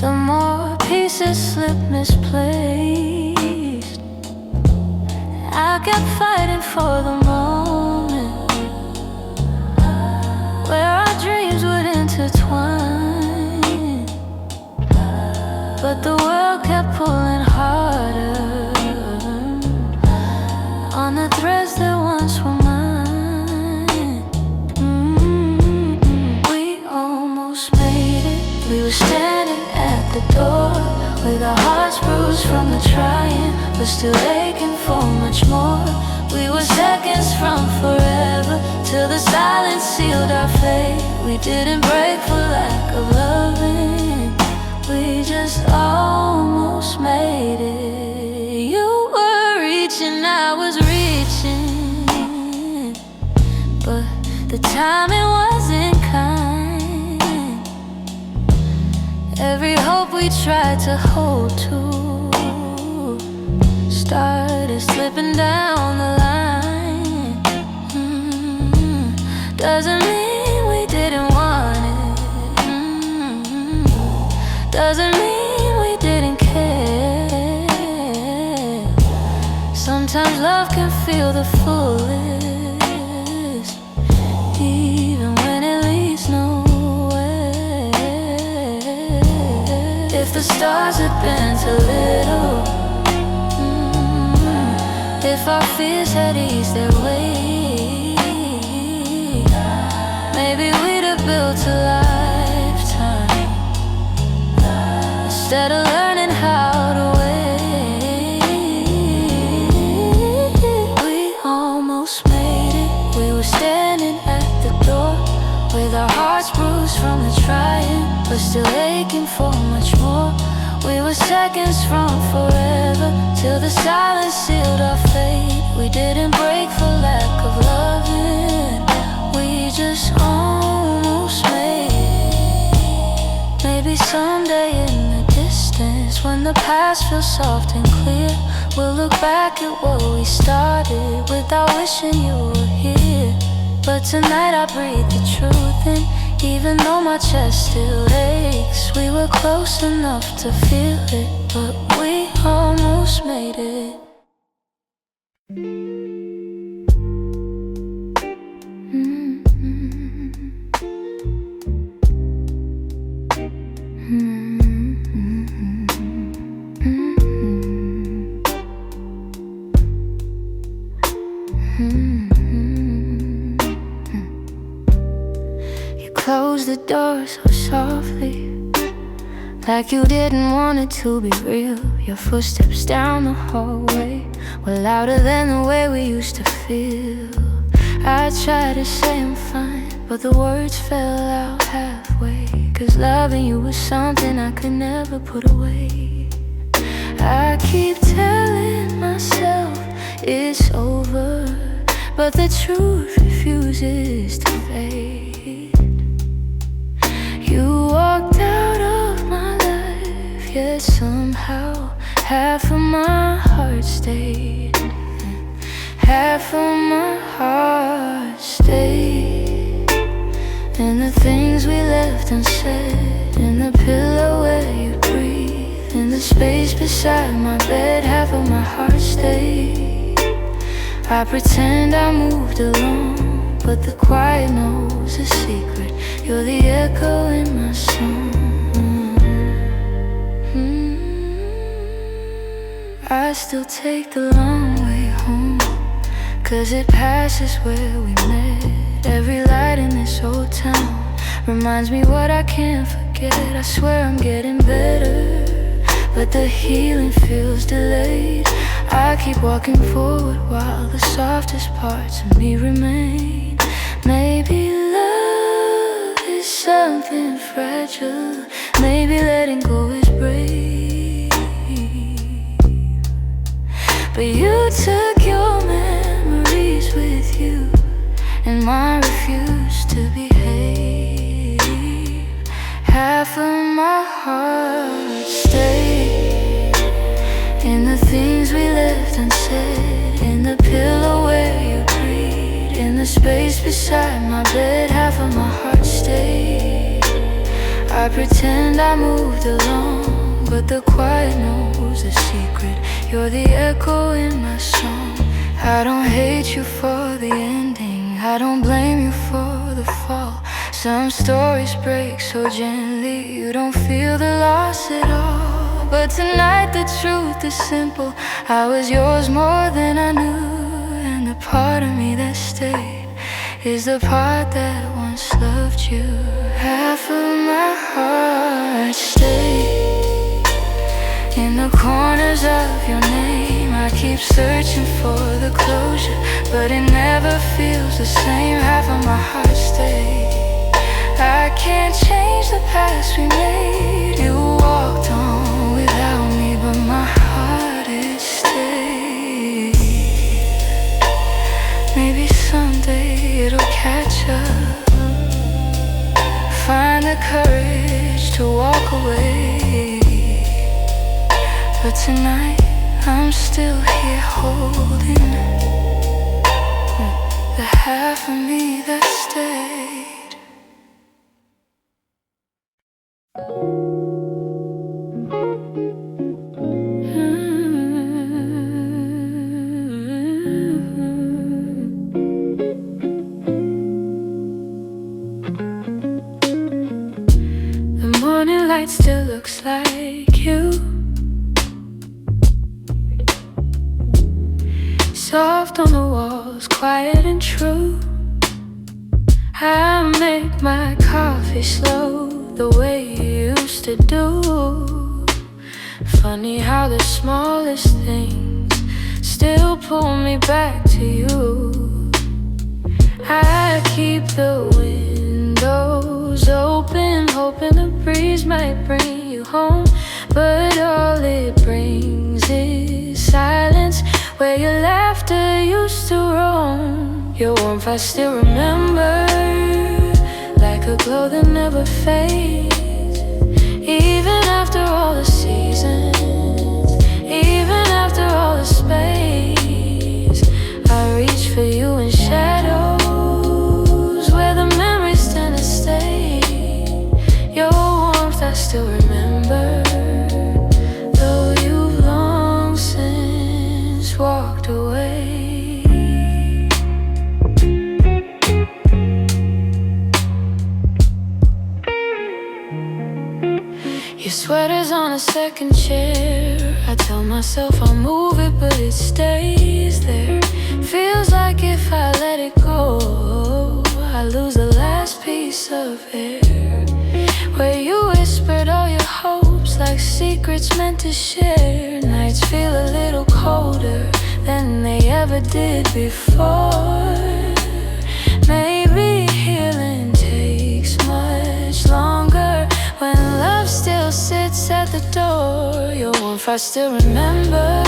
the more pieces slip misplaced. I kept fighting for the moment where our dreams would intertwine, but the world kept pulling harder on the threads that once were mine. We almost made it. We were standing at the door with our hearts bruised from the trying, but still aching for much more. We were seconds from forever, till the silence sealed our fate. We didn't break for lack of loving, we just almost made it. You were reaching, I was reaching, but the timing wasn't kind. Every hope we tried to hold to started slipping down the line. Doesn't mean we didn't want it. Doesn't mean we didn't care. Sometimes love can feel the fullest, even when it leads nowhere. If the stars had been too little, if our fears had eased their way, maybe we'd have built a lifetime instead of learning how to wait. We almost made it. We were standing at the door with our hearts bruised from the trying, but still aching for much more. We were seconds from forever, till the silence sealed our fate. We didn't break for lack of loving, we just almost made it. Maybe someday in the distance, when the past feels soft and clear, we'll look back at what we started without wishing you were here. But tonight I breathe the truth in, even though my chest still aches. We were close enough to feel it, but we almost made it. Close the door so softly, like you didn't want it to be real. Your footsteps down the hallway were louder than the way we used to feel. I tried to say I'm fine, but the words fell out halfway, 'cause loving you was something I could never put away. I keep telling myself it's over, but the truth refuses to fade. You walked out of my life, yet somehow half of my heart stayed. Half of my heart stayed. And the things we left unsaid, in the pillow where you breathe, in the space beside my bed, half of my heart stayed. I pretend I moved along, but the quiet knows a secret. You're the echo in my song. I still take the long way home, 'cause it passes where we met. Every light in this old town reminds me what I can't forget. I swear I'm getting better, but the healing feels delayed. I keep walking forward while the softest parts of me remain. Maybe love is something fragile. Maybe let letting go is brave. But you took your memories with you, and mine refused to behave. Half of my heart stayed in the things we left unsaid, in the pillow where you breathe, in the space beside my bed. Half of my heart stayed. I pretend I moved along, but the quiet knows the secret. You're the echo in my song. I don't hate you for the ending, I don't blame you for the fall. Some stories break so gently, you don't feel the loss at all. But tonight the truth is simple, I was yours more than I knew. And the part of me that stayed is the part that once loved you. Half of my heart stayed in the corners of your name. I keep searching for the closure, but it never feels the same. Half of my heart stayed. I can't change the past we made. You walked on without me, but my heart is stayed. Maybe someday it'll catch up, find the courage to walk away. But tonight I'm still here holding the half of me that stayed. The morning light still looks like you, soft on the walls, quiet and true. I make my coffee slow, the way you used to do. Funny how the smallest things still pull me back to you. I keep the windows open, hoping the breeze might bring you home. But all it brings is silence, where your laughter used to roam. Your warmth I still remember, like a glow that never fades. Even after all the seasons, even after all the space, I reach for you in shadows, where the memories tend to stay. Your warmth I still remember, though you've long since walked away. Your sweater's on a second chair. I tell myself I'll move it, but it stays there. Feels like if I let it go, I lose the last piece of air. Where you whispered all your hopes, like secrets meant to share. Nights feel a little colder than they ever did before. Maybe healing takes much longer when love still sits at the door. Your warmth I still remember,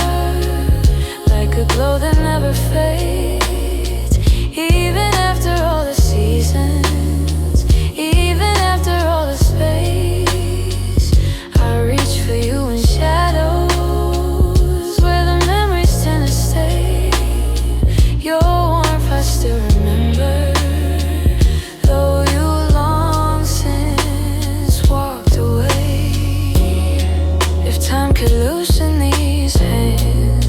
like a glow that never fades. Even after all the seasons, even after all the space, I reach for you in shadows, where the memories tend to stay. Your warmth I still remember, though you long since walked away. If time could loosen these hands,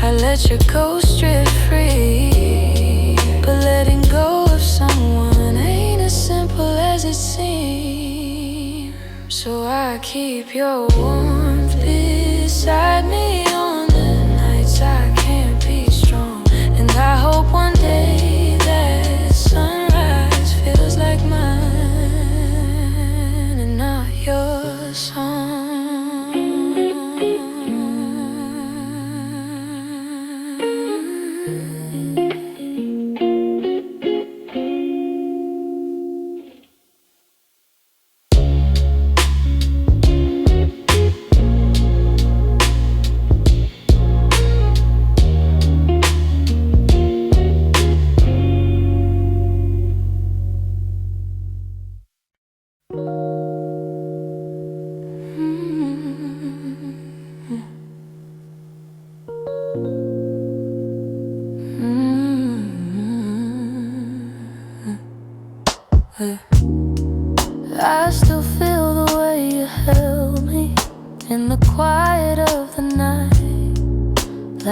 I let your ghost drift free. But letting go of someone ain't as simple as it seems. So I keep your warmth beside me on the nights I can't be strong. And I hope one day that sunrise feels like mine and not your song.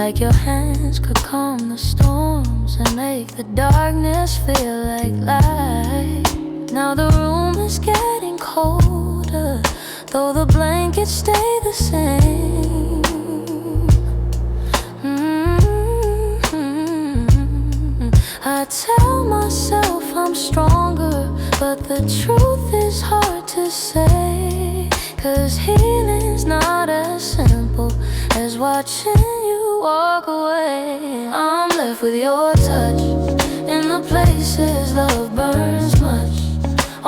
like your hands could calm the storms and make the darkness feel like light. Now the room is getting colder, though the blankets stay the same. I tell myself I'm stronger, but the truth is hard to say. 'Cause healing's not as simple as watching you walk away. I'm left with your touch in the places love burns much.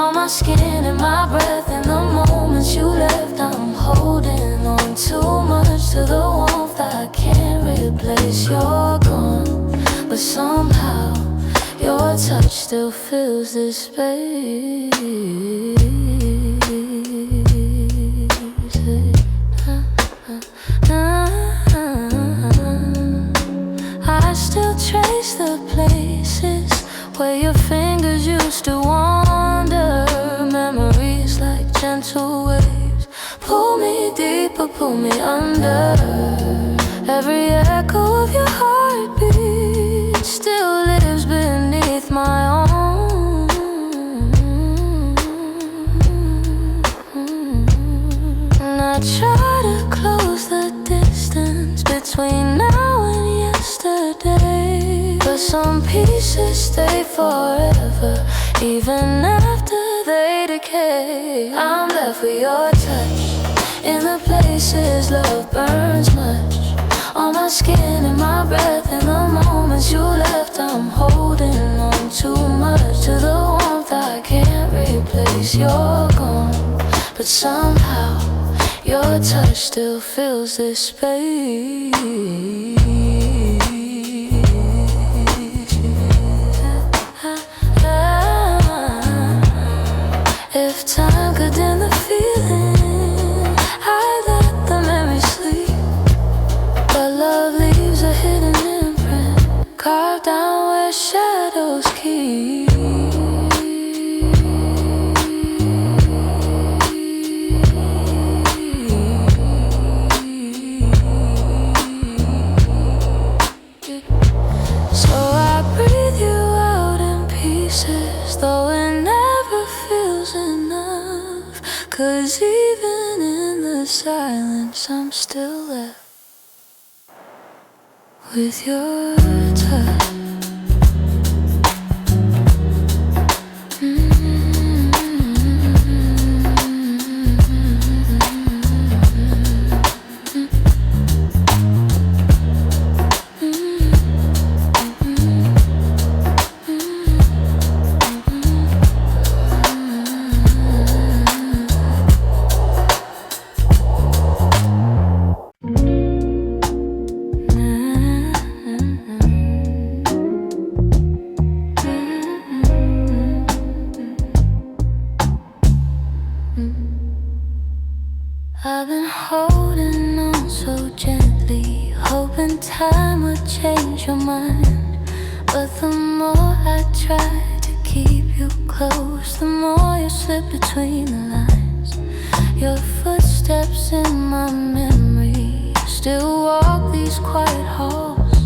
On my skin and my breath, in the moments you left, I'm holding on too much to the warmth I can't replace. You're gone, but somehow your touch still fills this space. I still trace the places where your fingers used to wander. Memories like gentle waves pull me deeper, pull me under. Every echo of your heartbeat still lives beneath my own. And I try to close the distance between now and yesterday, but some pieces stay forever, even after they decay. I'm left with your touch in the places love burns much. On my skin and my breath, in the moments you left, I'm holding on too much to the warmth I can't replace. You're gone, but somehow your touch still fills this space. If time could dim the feeling, I'd let the memory sleep. But love leaves a hidden imprint, carved down where shadows keep. So I breathe you out in pieces, though it never feels enough. 'Cause even in the silence I'm still left with your touch. I've been holding on so gently, hoping time would change your mind. But the more I try to keep you close, the more you slip between the lines. Your footsteps in my memory still walk these quiet halls.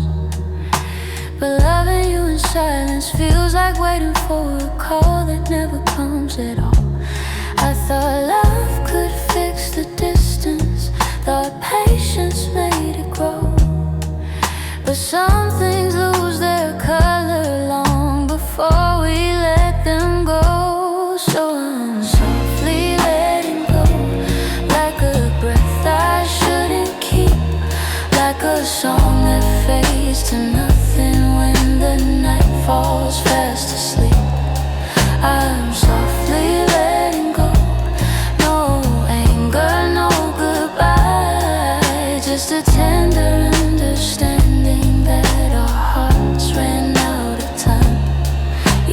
But loving you in silence feels like waiting for a call that never comes at all. I thought love could fix the distance, thought patience made it grow. But some things lose their color long before we let them go. So I'm softly letting go, like a breath I shouldn't keep, like a song that fades to nothing when the night falls fast asleep. I'm softly letting go, no anger, no goodbye, just a tender understanding that our hearts ran out of time.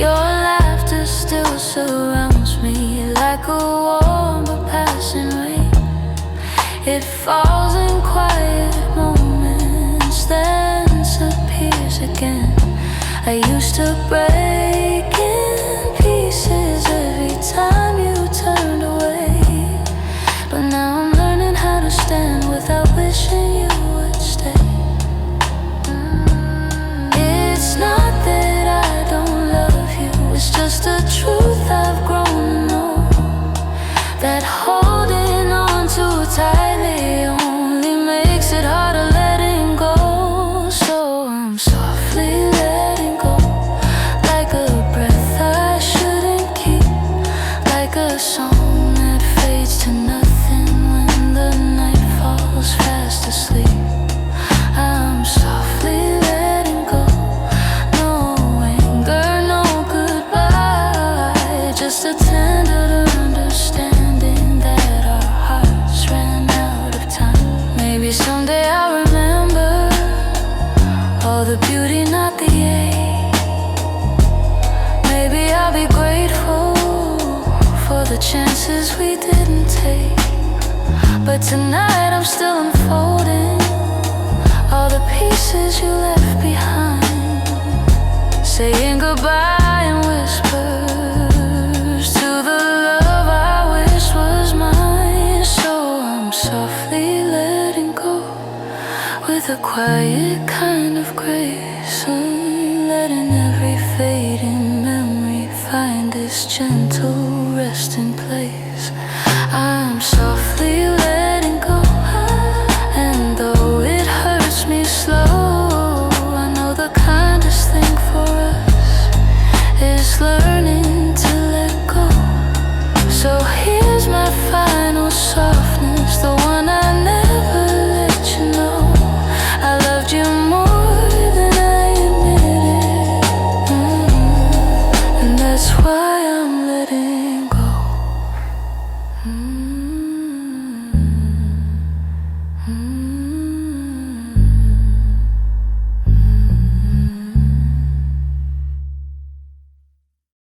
Your laughter still surrounds me like a warm but passing rain. It falls in quiet moments, then disappears again. I used to break in pieces every time you turned away, but now I'm learning how to stand without wishing you would stay. Holding on too tightly only makes it harder letting go. So I'm softly letting go, like a breath I shouldn't keep, like a song that fades to nothing when the night falls fast asleep. I'm softly letting go, no anger, no goodbye, just a tender understanding that our hearts ran out of time. Maybe someday I'll remember all the beauty, not the ache. Maybe I'll be grateful for the chances we didn't take. But tonight I'm still unfolding all the pieces you left behind, saying goodbye in whispers to the love I wish was mine. So I'm softly letting go with a quiet kind of grace. I'm letting every fading memory find its gentle resting place. I'm softly